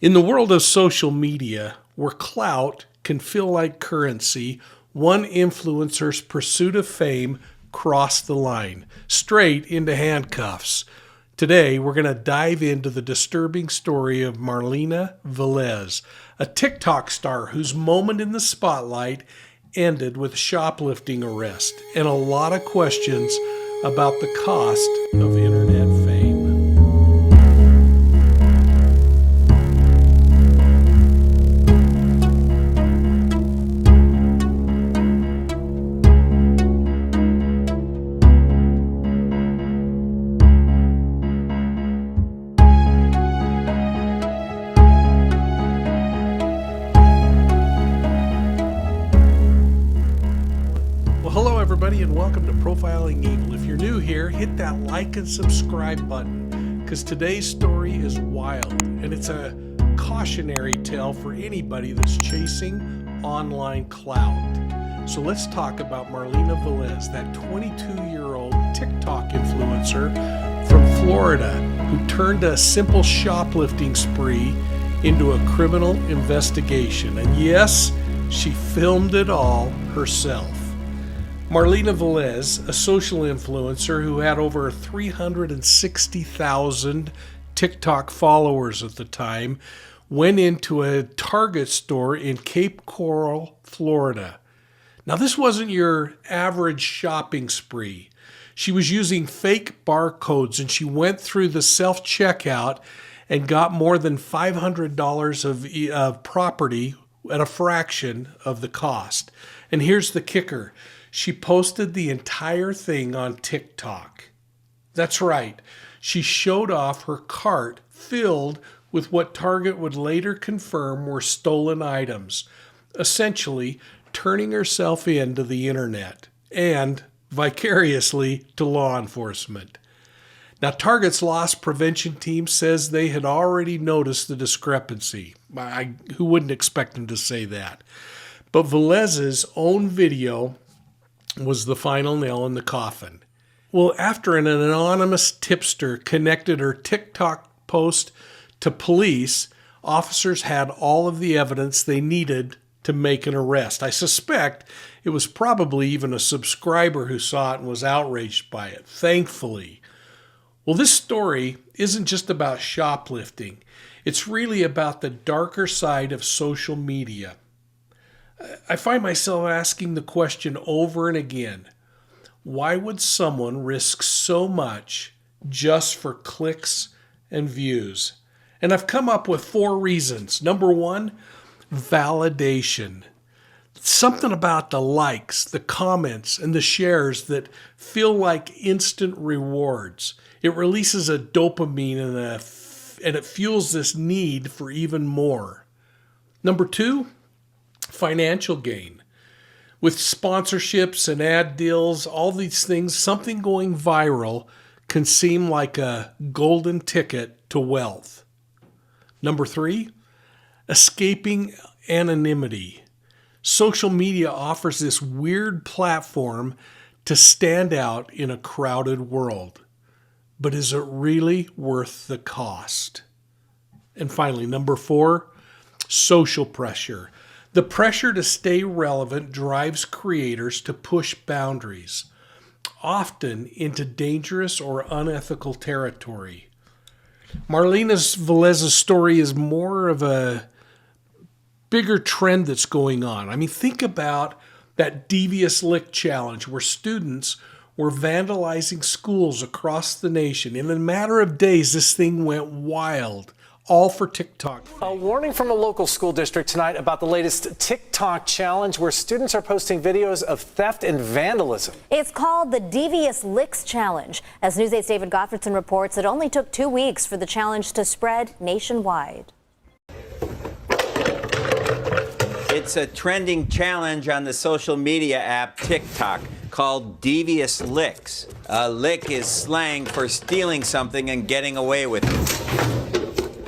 In the world of social media, where clout can feel like currency, one influencer's pursuit of fame crossed the line, straight into handcuffs. Today, we're going to dive into the disturbing story of Marina Valz, a TikTok star whose moment in the spotlight ended with a shoplifting arrest and a lot of questions about the cost of internet fame. Hello everybody and welcome to Profiling Evil. If you're new here, hit that like and subscribe button because today's story is wild and it's a cautionary tale for anybody that's chasing online clout. So let's talk about Marina Valz, that 22-year-old TikTok influencer from Florida who turned a simple shoplifting spree into a criminal investigation. And yes, she filmed it all herself. Marina Valz, a social influencer who had over 360,000 TikTok followers at the time, went into a Target store in Cape Coral, Florida. Now, this wasn't your average shopping spree. She was using fake barcodes and she went through the self-checkout and got more than $500 of property at a fraction of the cost. And here's the kicker. She posted the entire thing on TikTok. That's right. She showed off her cart filled with what Target would later confirm were stolen items, essentially turning herself into the internet and vicariously to law enforcement. Now, Target's loss prevention team says they had already noticed the discrepancy. Who wouldn't expect them to say that? But Valz's own video was the final nail in the coffin. Well, after an anonymous tipster connected her TikTok post to police, officers had all of the evidence they needed to make an arrest. I suspect it was probably even a subscriber who saw it and was outraged by it, thankfully. Well, this story isn't just about shoplifting. It's really about the darker side of social media. I find myself asking the question over and again, why would someone risk so much just for clicks and views? And I've come up with 4 reasons. Number 1, validation. Something about the likes, the comments, and the shares that feel like instant rewards. It releases a dopamine and it fuels this need for even more. Number 2, financial gain. With sponsorships and ad deals, all these things, something going viral can seem like a golden ticket to wealth. Number 3, escaping anonymity. Social media offers this weird platform to stand out in a crowded world. But is it really worth the cost? And finally, number 4, social pressure. The pressure to stay relevant drives creators to push boundaries, often into dangerous or unethical territory. Marina Valz's story is more of a bigger trend that's going on. I mean, think about that devious lick challenge where students were vandalizing schools across the nation. In a matter of days, this thing went wild. All for TikTok. A warning from a local school district tonight about the latest TikTok challenge where students are posting videos of theft and vandalism. It's called the Devious Licks Challenge. As News 8's David Gottfredson reports, it only took 2 weeks for the challenge to spread nationwide. It's a trending challenge on the social media app TikTok called Devious Licks. A lick is slang for stealing something and getting away with it.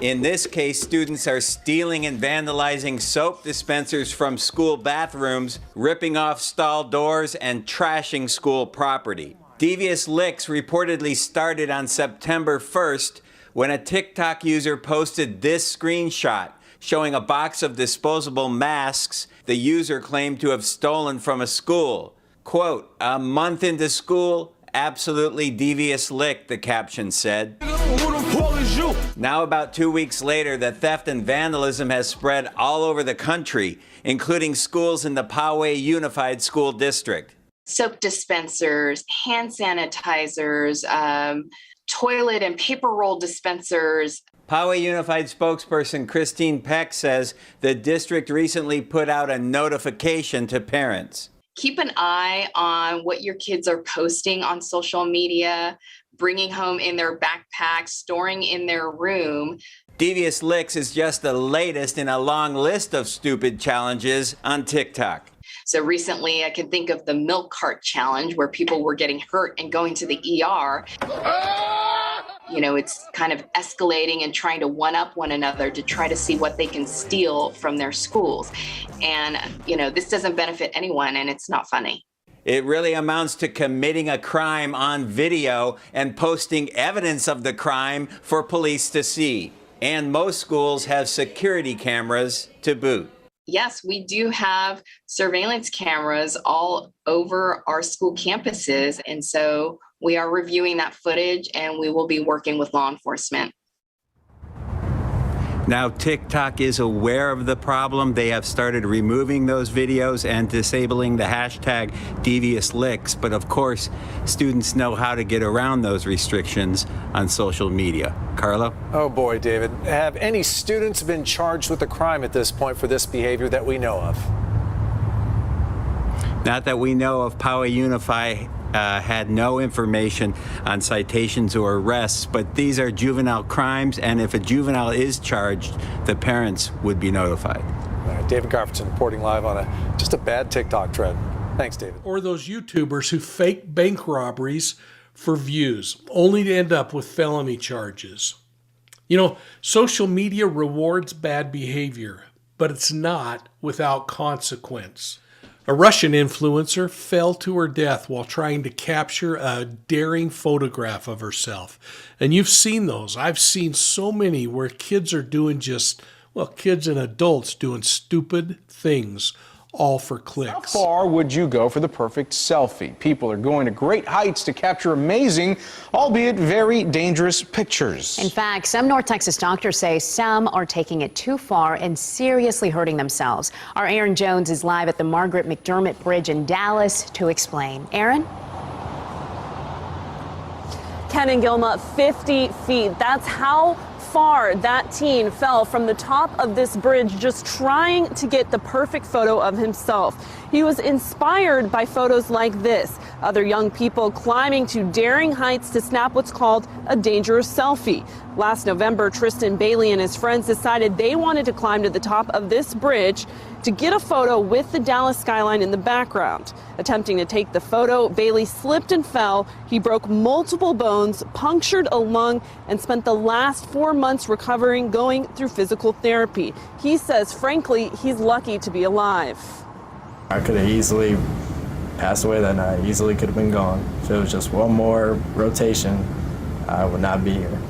In this case, students are stealing and vandalizing soap dispensers from school bathrooms, ripping off stall doors, and trashing school property. Devious Licks reportedly started on September 1st when a TikTok user posted this screenshot showing a box of disposable masks the user claimed to have stolen from a school. Quote, "A month into school, absolutely devious lick," the caption said. Now, about 2 weeks later, the theft and vandalism has spread all over the country, including schools in the Poway Unified School District. Soap dispensers, hand sanitizers, toilet and paper roll dispensers. Poway Unified spokesperson Christine Peck says the district recently put out a notification to parents. Keep an eye on what your kids are posting on social media, bringing home in their backpack, storing in their room. Devious Licks is just the latest in a long list of stupid challenges on TikTok. So recently I could think of the milk cart challenge where people were getting hurt and going to the ER. You know, it's kind of escalating and trying to one-up one another to try to see what they can steal from their schools. And, you know, this doesn't benefit anyone and it's not funny. It really amounts to committing a crime on video and posting evidence of the crime for police to see. And most schools have security cameras to boot. Yes, we do have surveillance cameras all over our school campuses. And so we are reviewing that footage and we will be working with law enforcement. Now, TikTok is aware of the problem. They have started removing those videos and disabling the hashtag devious licks. But of course, students know how to get around those restrictions on social media. Carlo? Oh boy, David. Have any students been charged with a crime at this point for this behavior that we know of? Not that we know of. Poway Unify had no information on citations or arrests, but these are juvenile crimes, and if a juvenile is charged, the parents would be notified. All right, David Garfieldson reporting live on just a bad TikTok trend. Thanks, David. Or those YouTubers who fake bank robberies for views, only to end up with felony charges. You know, social media rewards bad behavior, but it's not without consequence. A Russian influencer fell to her death while trying to capture a daring photograph of herself. And you've seen those. I've seen so many where kids are doing kids and adults doing stupid things, all for clicks. How far would you go for the perfect selfie? People are going to great heights to capture amazing, albeit very dangerous pictures. In fact, some North Texas doctors say some are taking it too far and seriously hurting themselves. Our Aaron Jones is live at the Margaret McDermott Bridge in Dallas to explain. Aaron? Ken and Gilma, 50 feet. That's how far that teen fell from the top of this bridge just trying to get the perfect photo of himself. He was inspired by photos like this. Other young people climbing to daring heights to snap what's called a dangerous selfie. Last November, Tristan Bailey and his friends decided they wanted to climb to the top of this bridge to get a photo with the Dallas skyline in the background. Attempting to take the photo, Bailey slipped and fell. He broke multiple bones, punctured a lung, and spent the last 4 months recovering, going through physical therapy. He says, frankly, he's lucky to be alive. I could have easily passed away that night, easily could have been gone. If it was just one more rotation, I would not be here.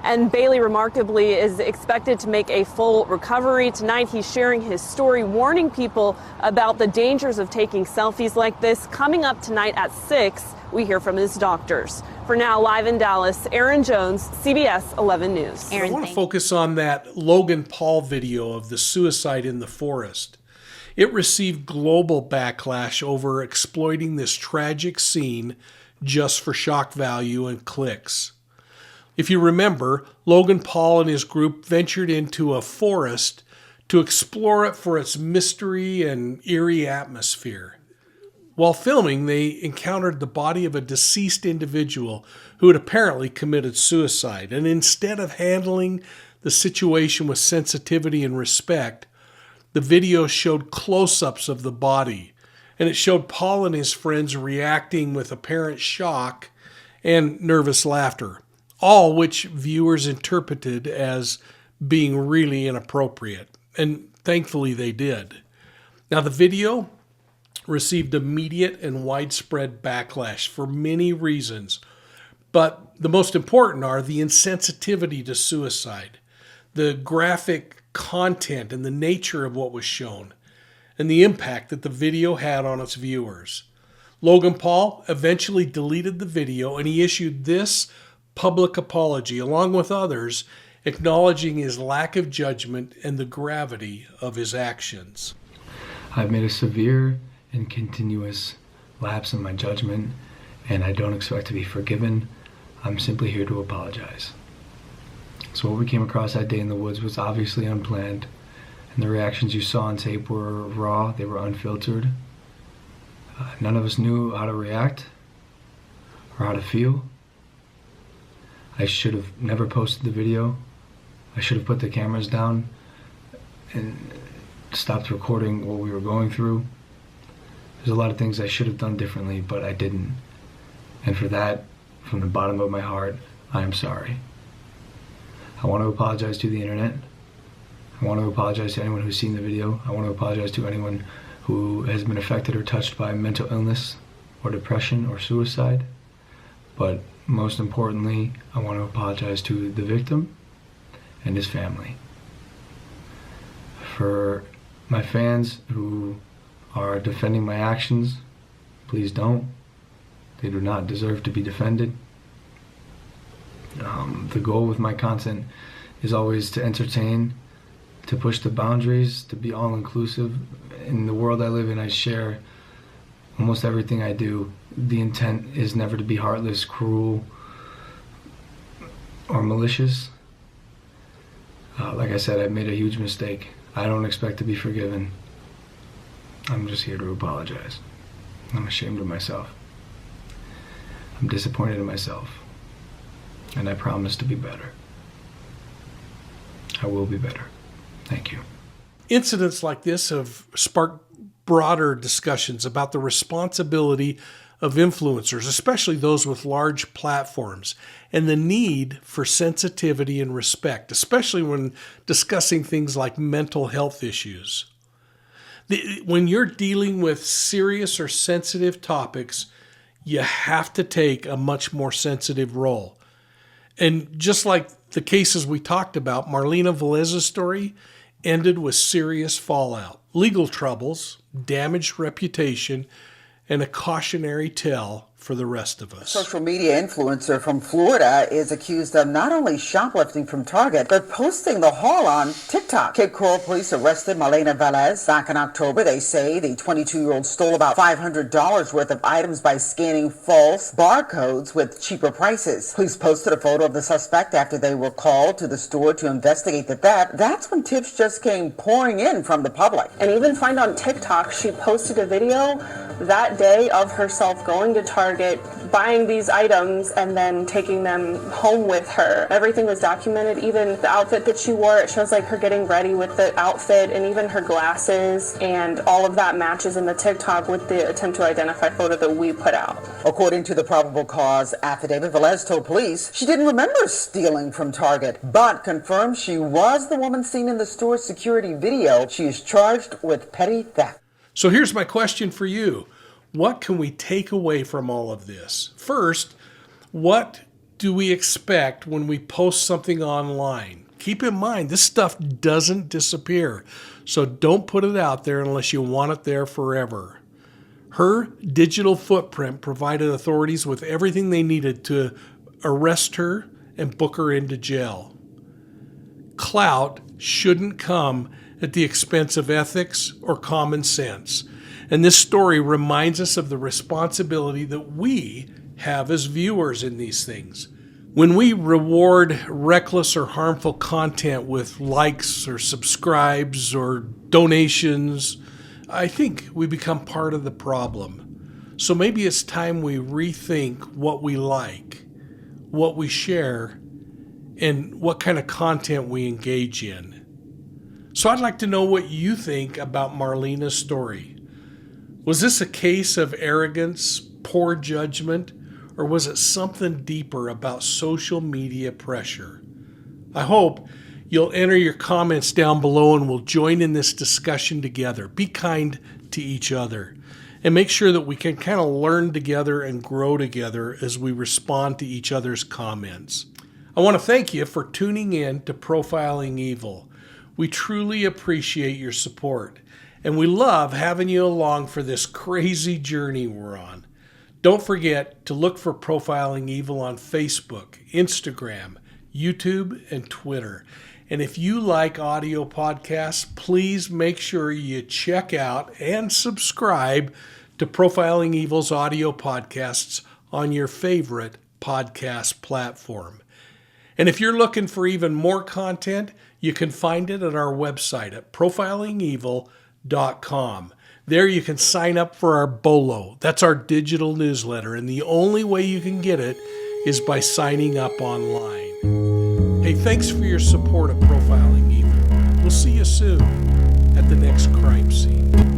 And Bailey, remarkably, is expected to make a full recovery. Tonight, he's sharing his story, warning people about the dangers of taking selfies like this. Coming up tonight at 6, we hear from his doctors. For now, live in Dallas, Aaron Jones, CBS 11 News. I want to focus on that Logan Paul video of the suicide in the forest. It received global backlash over exploiting this tragic scene just for shock value and clicks. If you remember, Logan Paul and his group ventured into a forest to explore it for its mystery and eerie atmosphere. While filming, they encountered the body of a deceased individual who had apparently committed suicide. And instead of handling the situation with sensitivity and respect, the video showed close-ups of the body. And it showed Paul and his friends reacting with apparent shock and nervous laughter, all which viewers interpreted as being really inappropriate. And thankfully they did. Now, the video received immediate and widespread backlash for many reasons. But the most important are the insensitivity to suicide, the graphic content and the nature of what was shown, and the impact that the video had on its viewers. Logan Paul eventually deleted the video, and he issued this public apology, along with others, acknowledging his lack of judgment and the gravity of his actions. I've made a severe and continuous lapse in my judgment, and I don't expect to be forgiven. I'm simply here to apologize. So what we came across that day in the woods was obviously unplanned, and the reactions you saw on tape were raw, they were unfiltered. None of us knew how to react or how to feel. I should have never posted the video. I should have put the cameras down and stopped recording what we were going through. There's a lot of things I should have done differently, but I didn't. And for that, from the bottom of my heart, I am sorry. I want to apologize to the internet. I want to apologize to anyone who's seen the video. I want to apologize to anyone who has been affected or touched by mental illness or depression or suicide. But most importantly, I want to apologize to the victim and his family. For my fans who are defending my actions, please don't. They do not deserve to be defended. The goal with my content is always to entertain, to push the boundaries, to be all-inclusive. In the world I live in, I share almost everything I do. The intent is never to be heartless, cruel, or malicious. Like I said, I've made a huge mistake. I don't expect to be forgiven. I'm just here to apologize. I'm ashamed of myself. I'm disappointed in myself. And I promise to be better. I will be better. Thank you. Incidents like this have sparked broader discussions about the responsibility of influencers, especially those with large platforms, and the need for sensitivity and respect, especially when discussing things like mental health issues. When you're dealing with serious or sensitive topics, you have to take a much more sensitive role. And just like the cases we talked about, Marina Valz's story ended with serious fallout, legal troubles, damaged reputation, and a cautionary tale for the rest of us. Social media influencer from Florida is accused of not only shoplifting from Target, but posting the haul on TikTok. Cape Coral police arrested Marina Valz back in October. They say the 22-year-old stole about $500 worth of items by scanning false barcodes with cheaper prices. Police posted a photo of the suspect after they were called to the store to investigate the theft. That's when tips just came pouring in from the public. And even find on TikTok, she posted a video that day of herself going to Target, buying these items, and then taking them home with her. Everything was documented, even the outfit that she wore. It shows like her getting ready with the outfit, and even her glasses, and all of that matches in the TikTok with the attempt to identify photo that we put out. According to the probable cause affidavit, Valz told police she didn't remember stealing from Target, but confirmed she was the woman seen in the store's security video. She is charged with petty theft. So here's my question for you. What can we take away from all of this? First, what do we expect when we post something online? Keep in mind, this stuff doesn't disappear, so don't put it out there unless you want it there forever. Her digital footprint provided authorities with everything they needed to arrest her and book her into jail. Clout shouldn't come at the expense of ethics or common sense. And this story reminds us of the responsibility that we have as viewers in these things. When we reward reckless or harmful content with likes or subscribes or donations, I think we become part of the problem. So maybe it's time we rethink what we like, what we share, and what kind of content we engage in. So I'd like to know what you think about Marlina's story. Was this a case of arrogance, poor judgment, or was it something deeper about social media pressure? I hope you'll enter your comments down below and we'll join in this discussion together. Be kind to each other. and make sure that we can kind of learn together and grow together as we respond to each other's comments. I want to thank you for tuning in to Profiling Evil. We truly appreciate your support, and we love having you along for this crazy journey we're on. Don't forget to look for Profiling Evil on Facebook, Instagram, YouTube, and Twitter. And if you like audio podcasts, please make sure you check out and subscribe to Profiling Evil's audio podcasts on your favorite podcast platform. And if you're looking for even more content, you can find it at our website at profilingevil.com. There you can sign up for our BOLO. That's our digital newsletter, and the only way you can get it is by signing up online. Hey, thanks for your support of Profiling Evil. We'll see you soon at the next crime scene.